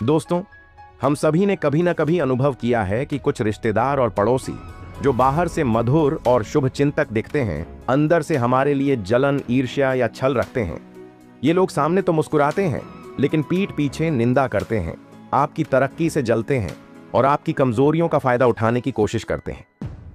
दोस्तों, हम सभी ने कभी न कभी अनुभव किया है कि कुछ रिश्तेदार और पड़ोसी जो बाहर से मधुर और शुभ चिंतक दिखते हैं, अंदर से हमारे लिए जलन, ईर्ष्या या छल रखते हैं। ये लोग सामने तो मुस्कुराते हैं, लेकिन पीठ पीछे निंदा करते हैं, आपकी तरक्की से जलते हैं और आपकी कमजोरियों का फायदा उठाने की कोशिश करते हैं।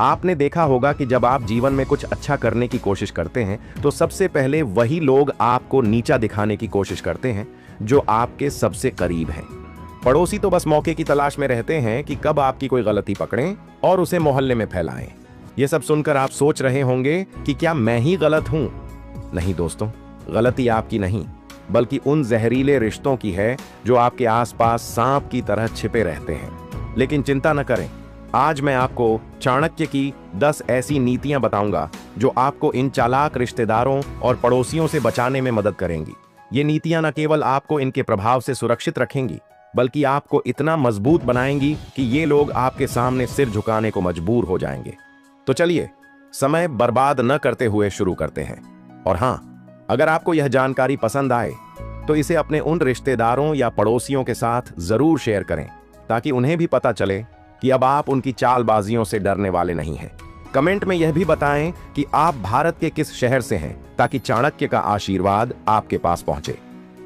आपने देखा होगा कि जब आप जीवन में कुछ अच्छा करने की कोशिश करते हैं, तो सबसे पहले वही लोग आपको नीचा दिखाने की कोशिश करते हैं जो आपके सबसे करीब हैं। पड़ोसी तो बस मौके की तलाश में रहते हैं कि कब आपकी कोई गलती पकड़ें और उसे मोहल्ले में फैलाएं। ये सब सुनकर आप सोच रहे होंगे कि क्या मैं ही गलत हूं? नहीं दोस्तों, गलती आपकी नहीं, बल्कि उन जहरीले रिश्तों की है जो आपके आसपास सांप की तरह छिपे रहते हैं। लेकिन चिंता न करें, आज मैं आपको चाणक्य की 10 ऐसी नीतियां बताऊंगा जो आपको इन चालाक रिश्तेदारों और पड़ोसियों से बचाने में मदद करेंगी। ये नीतियां न केवल आपको इनके प्रभाव से सुरक्षित रखेंगी, बल्कि आपको इतना मजबूत बनाएंगी कि ये लोग आपके सामने सिर झुकाने को मजबूर हो जाएंगे। तो चलिए, समय बर्बाद न करते हुए शुरू करते हैं। और हाँ, अगर आपको यह जानकारी पसंद आए तो इसे अपने उन रिश्तेदारों या पड़ोसियों के साथ जरूर शेयर करें, ताकि उन्हें भी पता चले कि अब आप उनकी चालबाजियों से डरने वाले नहीं हैं। कमेंट में यह भी बताएं कि आप भारत के किस शहर से हैं, ताकि चाणक्य का आशीर्वाद आपके पास पहुंचे।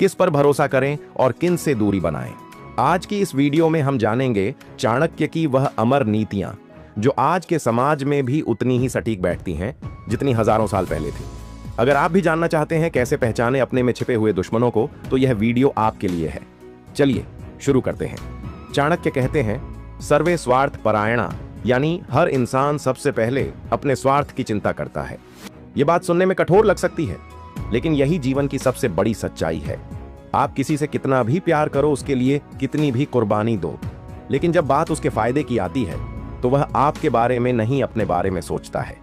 किस पर भरोसा करें और किन से दूरी बनाएं। आज की इस वीडियो में हम जानेंगे चाणक्य की वह अमर नीतियां जो आज के समाज में भी उतनी ही सटीक बैठती हैं जितनी हजारों साल पहले थी। अगर आप भी जानना चाहते हैं कैसे पहचाने अपने में छिपे हुए दुश्मनों को, तो यह वीडियो आपके लिए है। चलिए शुरू करते हैं। चाणक्य कहते हैं, सर्वे स्वार्थ परायणा, यानी हर इंसान सबसे पहले अपने स्वार्थ की चिंता करता है। यह बात सुनने में कठोर लग सकती है, लेकिन यही जीवन की सबसे बड़ी सच्चाई है। आप किसी से कितना भी प्यार करो, उसके लिए कितनी भी कुर्बानी दो, लेकिन जब बात उसके फायदे की आती है तो वह आपके बारे में नहीं, अपने बारे में सोचता है।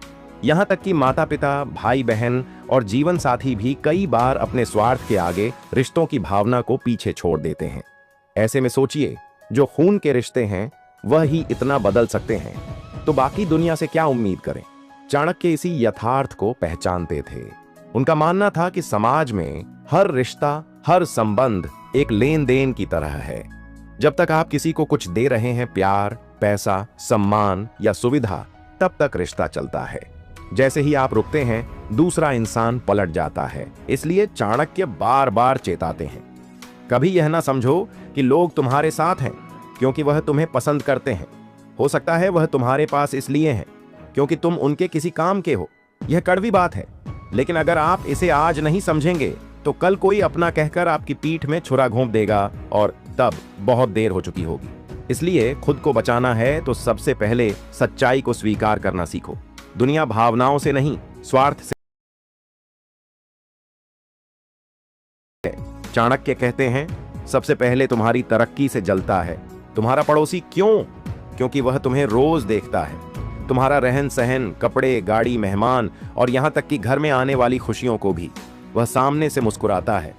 यहां तक कि माता पिता, भाई बहन और जीवन साथी भी कई बार अपने स्वार्थ के आगे रिश्तों की भावना को पीछे छोड़ देते हैं। ऐसे में सोचिए, जो खून के रिश्ते हैं वह ही इतना बदल सकते हैं, तो बाकी दुनिया से क्या उम्मीद करें। चाणक्य इसी यथार्थ को पहचानते थे। उनका मानना था कि समाज में हर रिश्ता, हर संबंध एक लेन देन की तरह है। जब तक आप किसी को कुछ दे रहे हैं, प्यार, पैसा, सम्मान या सुविधा, तब तक रिश्ता चलता है। जैसे ही आप रुकते हैं, दूसरा इंसान पलट जाता है। इसलिए चाणक्य बार बार चेताते हैं, कभी यह ना समझो कि लोग तुम्हारे साथ हैं क्योंकि वह तुम्हें पसंद करते हैं। हो सकता है वह तुम्हारे पास इसलिए हैं क्योंकि तुम उनके किसी काम के हो। यह कड़वी बात है, लेकिन अगर आप इसे आज नहीं समझेंगे तो कल कोई अपना कहकर आपकी पीठ में छुरा घोंप देगा और तब बहुत देर हो चुकी होगी। इसलिए खुद को बचाना है तो सबसे पहले सच्चाई को स्वीकार करना सीखो। दुनिया भावनाओं से नहीं, स्वार्थ से। चाणक्य कहते हैं, सबसे पहले तुम्हारी तरक्की से जलता है तुम्हारा पड़ोसी। क्यों? क्योंकि वह तुम्हें रोज देखता है, तुम्हारा रहन सहन, कपड़े, गाड़ी, मेहमान और यहां तक कि घर में आने वाली खुशियों को भी। वह सामने से मुस्कुराता है,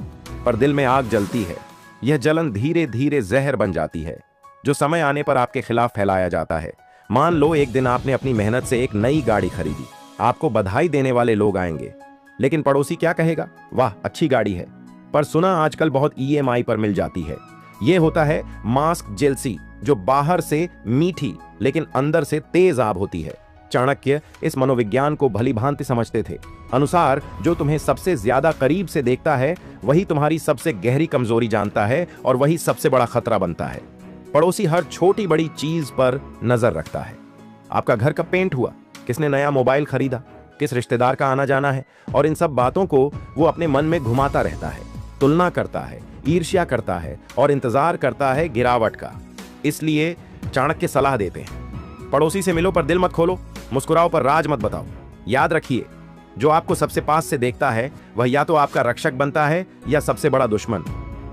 पर दिल में आग जलती है। यह जलन धीरे धीरे जहर बन जाती है, जो समय आने पर आपके खिलाफ फैलाया जाता है। मान लो एक दिन आपने अपनी मेहनत से एक नई गाड़ी खरीदी, आपको बधाई देने वाले लोग आएंगे, लेकिन पड़ोसी क्या कहेगा? वाह, अच्छी गाड़ी है, पर सुना आजकल बहुत EMI पर मिल जाती है। यह होता है मास्क जेलसी, जो बाहर से मीठी लेकिन अंदर से तेज आग होती है। चाणक्य इस मनोविज्ञान को भली भांति समझते थे। अनुसार जो तुम्हें सबसे ज्यादा करीब से देखता है, वही तुम्हारी सबसे गहरी कमजोरी जानता है और वही सबसे बड़ा खतरा बनता है। पड़ोसी हर छोटी बड़ी चीज पर नजर रखता है। आपका घर कब पेंट हुआ, किसने नया मोबाइल खरीदा, किस रिश्तेदार का आना जाना है, और इन सब बातों को वो अपने मन में घुमाता रहता है, तुलना करता है, ईर्ष्या करता है और इंतजार करता है गिरावट का। इसलिए चाणक्य सलाह देते हैं, पड़ोसी से मिलो पर दिल मत खोलो, मुस्कुराओ पर राज मत बताओ। याद रखिए, जो आपको सबसे पास से देखता है वह या तो आपका रक्षक बनता है या सबसे बड़ा दुश्मन।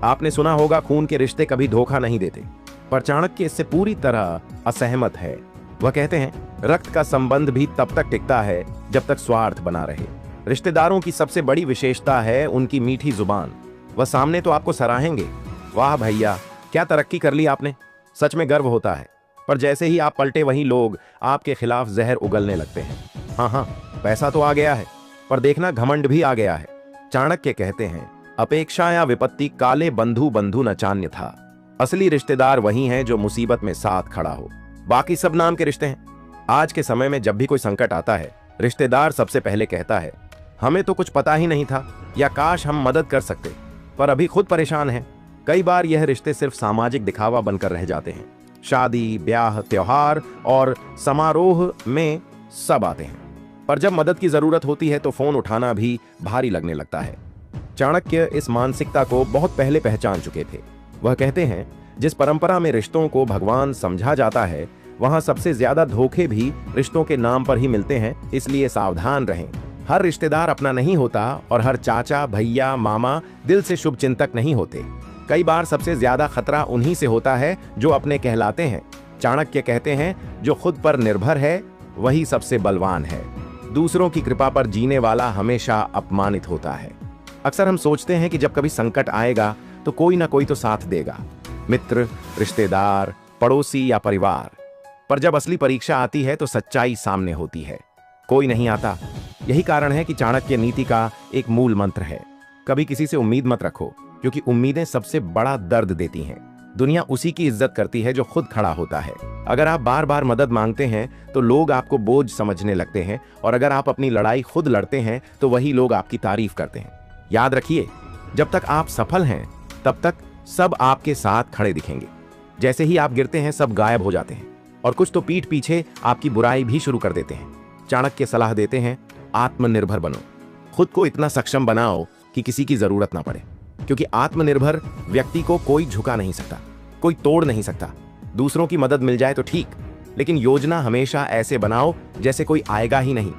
आपने सुना होगा, खून के रिश्ते कभी धोखा नहीं देते, पर चाणक्य इससे पूरी तरह असहमत है। वह कहते हैं, रक्त का संबंध भी तब तक टिकता है जब तक स्वार्थ बना रहे। रिश्तेदारों की सबसे बड़ी विशेषता है उनकी मीठी जुबान। वह सामने तो आपको सराहेंगे, वाह भैया क्या तरक्की कर ली आपने, सच में गर्व होता है, पर जैसे ही आप पलटे वहीं लोग आपके खिलाफ जहर उगलने लगते हैं। हाँ, पैसा तो आ गया है, पर देखना घमंड भी आ गया है। चाणक्य कहते हैं, अपेक्षा या विपत्ति काले बंधु बंधु न चान्य था। असली रिश्तेदार वही हैं जो मुसीबत में साथ खड़ा हो, बाकी सब नाम के रिश्ते हैं। आज के समय में जब भी कोई संकट आता है, रिश्तेदार सबसे पहले कहता है, हमें तो कुछ पता ही नहीं था, या काश हम मदद कर सकते, पर अभी खुद परेशान हैं। कई बार यह रिश्ते सिर्फ सामाजिक दिखावा बनकर रह जाते हैं। शादी, ब्याह, त्योहार और समारोह में सब आते हैं, पर जब मदद की जरूरत होती है तो फोन उठाना भी भारी लगने लगता है। चाणक्य इस मानसिकता को बहुत पहले पहचान चुके थे। वह कहते हैं, जिस परंपरा में रिश्तों को भगवान समझा जाता है, वहां सबसे ज्यादा धोखे भी रिश्तों के नाम पर ही मिलते हैं, इसलिए सावधान रहें। हर रिश्तेदार अपना नहीं होता और हर चाचा, भैया, मामा दिल से शुभ चिंतक नहीं होते। कई बार सबसे ज्यादा खतरा उन्हीं से होता है जो अपने कहलाते हैं। चाणक्य कहते हैं, जो खुद पर निर्भर है वही सबसे बलवान है। दूसरों की कृपा पर जीने वाला हमेशा अपमानित होता है। अक्सर हम सोचते हैं कि जब कभी संकट आएगा तो कोई ना कोई तो साथ देगा, मित्र, रिश्तेदार, पड़ोसी या परिवार। पर जब असली परीक्षा आती है तो सच्चाई सामने होती है, कोई नहीं आता। यही कारण है कि चाणक्य नीति का एक मूल मंत्र है, कभी किसी से उम्मीद मत रखो, क्योंकि उम्मीदें सबसे बड़ा दर्द देती हैं। दुनिया उसी की इज्जत करती है जो खुद खड़ा होता है। अगर आप बार बार मदद मांगते हैं तो लोग आपको बोझ समझने लगते हैं, और अगर आप अपनी लड़ाई खुद लड़ते हैं तो वही लोग आपकी तारीफ करते हैं। याद रखिए, जब तक आप सफल हैं तब तक सब आपके साथ खड़े दिखेंगे। जैसे ही आप गिरते हैं सब गायब हो जाते हैं, और कुछ तो पीठ पीछे आपकी बुराई भी शुरू कर देते हैं। चाणक्य सलाह देते हैं, आत्मनिर्भर बनो, खुद को इतना सक्षम बनाओ कि किसी की जरूरत ना पड़े, क्योंकि आत्मनिर्भर व्यक्ति को कोई झुका नहीं सकता, कोई तोड़ नहीं सकता। दूसरों की मदद मिल जाए तो ठीक, लेकिन योजना हमेशा ऐसे बनाओ जैसे कोई आएगा ही नहीं,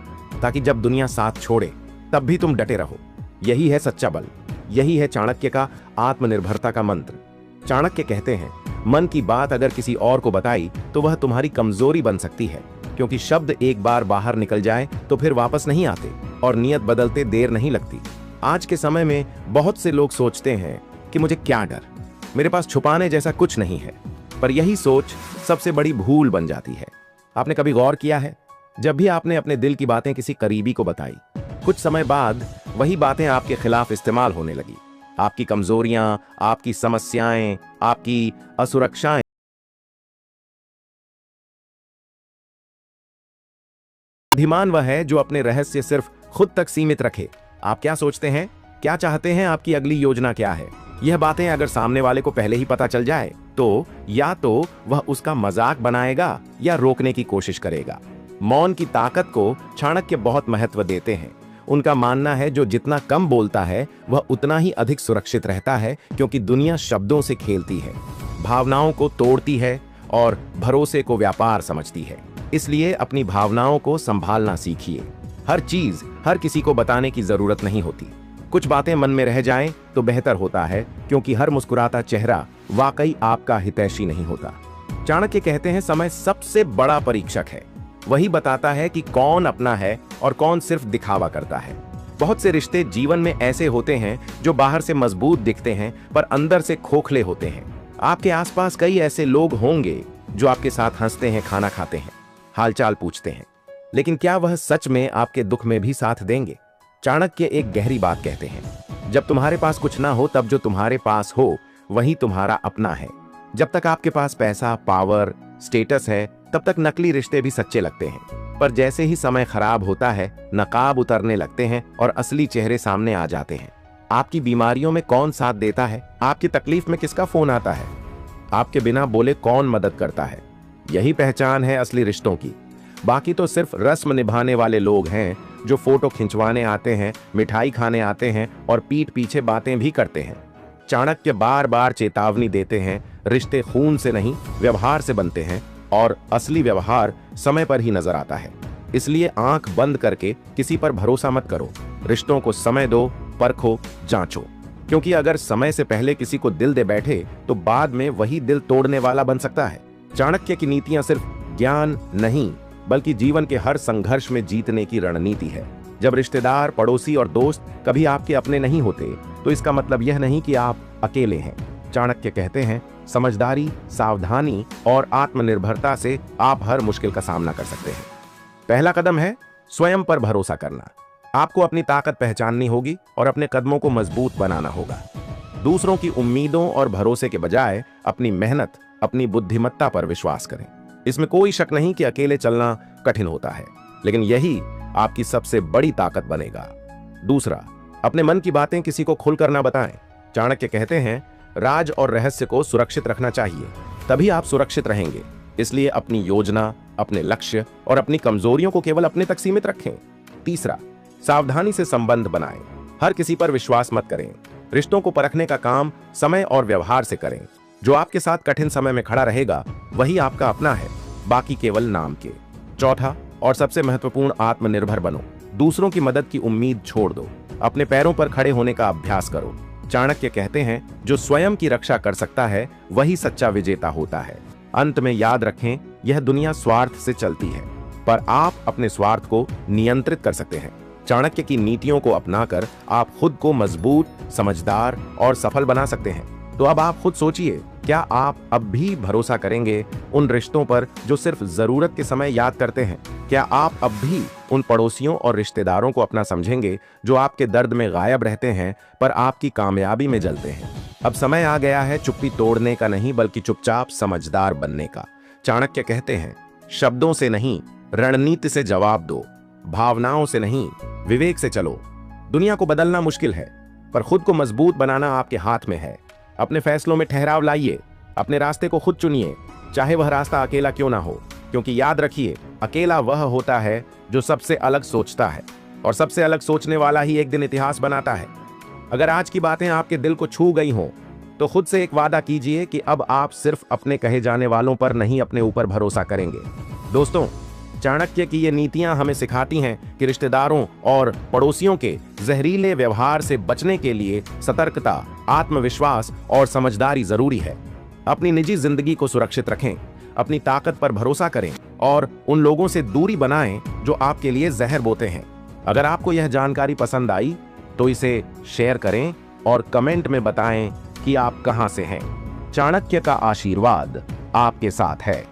ताकि जब दुनिया साथ छोड़े तब भी तुम डटे रहो। यही है सच्चा बल, यही है चाणक्य का आत्मनिर्भरता का मंत्र। चाणक्य कहते हैं, मन की बात अगर किसी और को बताई तो वह तुम्हारी कमजोरी बन सकती है, क्योंकि शब्द एक बार बाहर निकल जाए तो फिर वापस नहीं आते, और नियत बदलते देर नहीं लगती। आज के समय में बहुत से लोग सोचते हैं कि मुझे क्या डर, मेरे पास छुपाने जैसा कुछ नहीं है, पर यही सोच सबसे बड़ी भूल बन जाती है। आपने कभी गौर किया है, जब भी आपने अपने दिल की बातें किसी करीबी को बताई, कुछ समय बाद वही बातें आपके खिलाफ इस्तेमाल होने लगी। आपकी कमजोरियां, आपकी समस्याएं, आपकी असुरक्षाएं। बुद्धिमान वह है जो अपने रहस्य सिर्फ खुद तक सीमित रखे। आप क्या सोचते हैं, क्या चाहते हैं, आपकी अगली योजना क्या है, यह बातें अगर सामने वाले को पहले ही पता चल जाए तो या तो वह उसका मजाक बनाएगा या रोकने की कोशिश करेगा। मौन की ताकत को चाणक्य बहुत महत्व देते हैं। उनका मानना है, जो जितना कम बोलता है वह उतना ही अधिक सुरक्षित रहता है, क्योंकि दुनिया शब्दों से खेलती है, भावनाओं को तोड़ती है और भरोसे को व्यापार समझती है। इसलिए अपनी भावनाओं को संभालना सीखिए। हर चीज हर किसी को बताने की जरूरत नहीं होती। कुछ बातें मन में रह जाएं तो बेहतर होता है, क्योंकि हर मुस्कुराता चेहरा वाकई आपका हितैषी नहीं होता। चाणक्य कहते हैं, समय सबसे बड़ा परीक्षक है। वही बताता है कि कौन अपना है और कौन सिर्फ दिखावा करता है। बहुत से रिश्ते जीवन में ऐसे होते हैं जो बाहर से मजबूत दिखते हैं पर अंदर से खोखले होते हैं। आपके आसपास कई ऐसे लोग होंगे जो आपके साथ हंसते हैं, खाना खाते हैं, हालचाल पूछते हैं, लेकिन क्या वह सच में आपके दुख में भी साथ देंगे? चाणक्य एक गहरी बात कहते हैं, जब तुम्हारे पास कुछ ना हो तब जो तुम्हारे पास हो वही तुम्हारा अपना है। जब तक आपके पास पैसा, पावर, स्टेटस है, तब तक नकली रिश्ते भी सच्चे लगते हैं, पर जैसे ही समय खराब होता है, नकाब उतरने लगते हैं और असली चेहरे सामने आ जाते हैं। आपकी बीमारियों में कौन साथ देता है, आपकी तकलीफ में किसका फोन आता है, आपके बिना बोले कौन मदद करता है, यही पहचान है असली रिश्तों की। बाकी तो सिर्फ रस्म निभाने वाले लोग हैं जो फोटो खिंचवाने आते हैं, मिठाई खाने आते हैं और पीठ पीछे बातें भी करते हैं। चाणक्य बार बार चेतावनी देते हैं, रिश्ते खून से नहीं व्यवहार से बनते हैं, और असली व्यवहार समय पर ही नजर आता है। इसलिए आंख बंद करके किसी पर भरोसा मत करो। रिश्तों को समय दो, परखो, जांचो, क्योंकि अगर समय से पहले किसी को दिल दे बैठे तो बाद में वही दिल तोड़ने वाला बन सकता है। चाणक्य की नीतियां सिर्फ ज्ञान नहीं, बल्कि जीवन के हर संघर्ष में जीतने की रणनीति है। जब रिश्तेदार, पड़ोसी और दोस्त कभी आपके अपने नहीं होते तो इसका मतलब यह नहीं कि आप अकेले हैं। चाणक्य कहते हैं, समझदारी, सावधानी और आत्मनिर्भरता से आप हर मुश्किल का सामना कर सकते हैं। पहला कदम है स्वयं पर भरोसा करना। आपको अपनी ताकत पहचाननी होगी और अपने कदमों को मजबूत बनाना होगा। दूसरों की उम्मीदों और भरोसे के बजाय अपनी मेहनत, अपनी बुद्धिमत्ता पर विश्वास करें। इसमें कोई शक नहीं कि अकेले चलना कठिन होता है, लेकिन यही आपकी सबसे बड़ी ताकत बनेगा। दूसरा, अपने मन की बातें किसी को खुलकर ना बताएं। चाणक्य कहते हैं, राज और रहस्य को सुरक्षित रखना चाहिए, तभी आप सुरक्षित रहेंगे। इसलिए अपनी योजना, अपने लक्ष्य और अपनी कमजोरियों को केवल अपने तक सीमित रखें। तीसरा, सावधानी से संबंध बनाएं। हर किसी पर विश्वास मत करें। रिश्तों को परखने का काम समय और व्यवहार से करें। जो आपके साथ कठिन समय में खड़ा रहेगा वही आपका अपना है, बाकी केवल नाम के। चौथा और सबसे महत्वपूर्ण, आत्मनिर्भर बनो। दूसरों की मदद की उम्मीद छोड़ दो। अपने पैरों पर खड़े होने का अभ्यास करो। चाणक्य कहते हैं, जो स्वयं की रक्षा कर सकता है वही सच्चा विजेता होता है। अंत में याद रखें, यह दुनिया स्वार्थ से चलती है, पर आप अपने स्वार्थ को नियंत्रित कर सकते हैं। चाणक्य की नीतियों को अपनाकर आप खुद को मजबूत, समझदार और सफल बना सकते हैं। तो अब आप खुद सोचिए, क्या आप अब भी भरोसा करेंगे उन रिश्तों पर जो सिर्फ जरूरत के समय याद करते हैं? क्या आप अब भी उन पड़ोसियों और रिश्तेदारों को अपना समझेंगे जो आपके दर्द में गायब रहते हैं पर आपकी कामयाबी में जलते हैं? अब समय आ गया है चुप्पी तोड़ने का नहीं, बल्कि चुपचाप समझदार बनने का। चाणक्य कहते हैं, शब्दों से नहीं, रणनीति से जवाब दो। भावनाओं से नहीं, विवेक से चलो। दुनिया को बदलना मुश्किल है, पर खुद को मजबूत बनाना आपके हाथ में है। अपने फैसलों में ठहराव लाइए, अपने रास्ते को खुद चुनिए, चाहे वह रास्ता अकेला क्यों ना हो। क्योंकि याद रखिए, अकेला वह होता है जो सबसे अलग सोचता है, और सबसे अलग सोचने वाला ही एक दिन इतिहास बनाता है। अगर आज की बातें आपके दिल को छू गई हों, तो खुद से एक वादा कीजिए कि अब आप सिर्फ अपने कहे जाने वालों पर नहीं, अपने ऊपर भरोसा करेंगे। दोस्तों, चाणक्य की ये नीतियां हमें सिखाती हैं कि रिश्तेदारों और पड़ोसियों के जहरीले व्यवहार से बचने के लिए सतर्कता, आत्मविश्वास और समझदारी जरूरी है। अपनी निजी जिंदगी को सुरक्षित रखें, अपनी ताकत पर भरोसा करें और उन लोगों से दूरी बनाएं जो आपके लिए जहर बोते हैं। अगर आपको यह जानकारी पसंद आई तो इसे शेयर करें और कमेंट में बताएं कि आप कहां से हैं। चाणक्य का आशीर्वाद आपके साथ है।